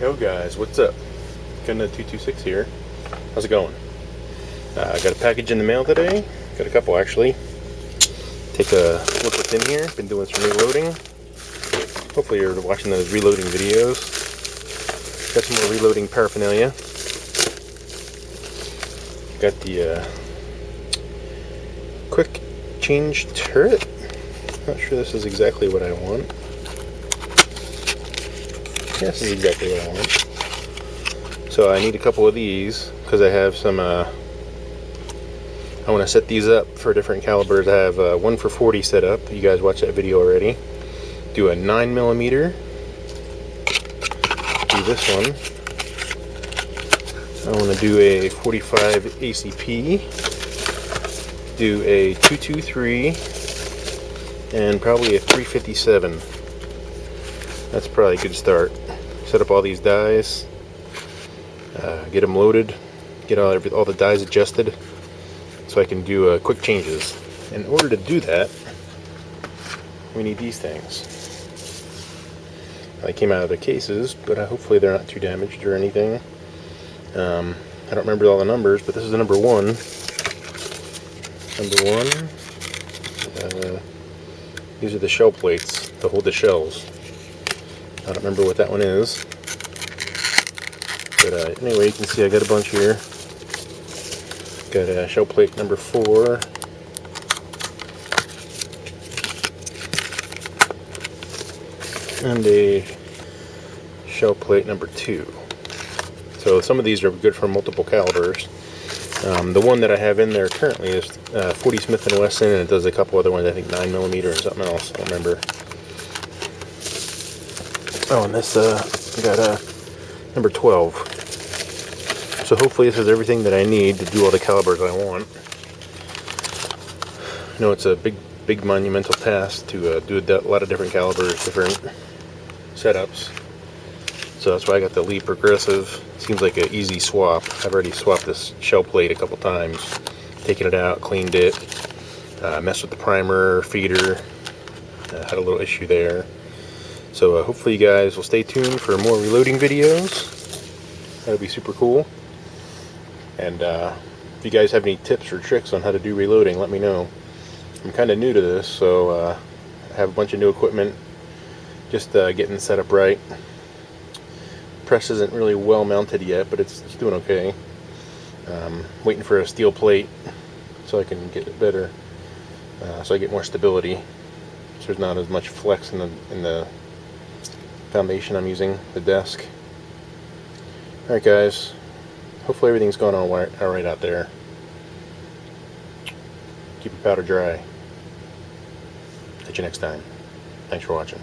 Yo guys, what's up? Kinda 226 here. How's it going? I got a package in the mail today. Got a couple actually. Take a look what's in here. Been doing some reloading. Hopefully you're watching those reloading videos. Got some more reloading paraphernalia. Got the quick change turret. Not sure this is exactly what I want. This is exactly what I want. So I need a couple of these because I have some I want to set these up for different calibers. I have one for 40 set up. You guys watched that video already. Do a 9mm. Do this one. I want to do a 45 ACP. Do a 223 and probably a 357. That's probably a good start. Set up all these dies, get them loaded, get all the dies adjusted so I can do quick changes. In order to do that, we need these things. They came out of the cases, but hopefully they're not too damaged or anything. I don't remember all the numbers, but this is the number one. These are the shell plates to hold the shells. I don't remember what that one is. But anyway, you can see I got a bunch here. Got a shell plate number 4. And a shell plate number 2. So some of these are good for multiple calibers. The one that I have in there currently is 40 Smith & Wesson, and it does a couple other ones, I think 9mm or something else, I don't remember. Oh, and this got a number 12. So hopefully this is everything that I need to do all the calibers I want. I know it's a big monumental task to do a lot of different calibers, different setups. So that's why I got the Lee Progressive. Seems like an easy swap. I've already swapped this shell plate a couple times. Taken it out, cleaned it, messed with the primer, feeder. Had a little issue there. So hopefully you guys will stay tuned for more reloading videos. That'll be super cool. And if you guys have any tips or tricks on how to do reloading, let me know. I'm kind of new to this, so I have a bunch of new equipment. Just getting set up right. Press isn't really well mounted yet, but it's doing okay. Waiting for a steel plate so I can get it better, so I get more stability. So there's not as much flex in the foundation I'm using, the desk. Alright guys, hopefully everything's going on alright out there. Keep your powder dry. Catch you next time. Thanks for watching.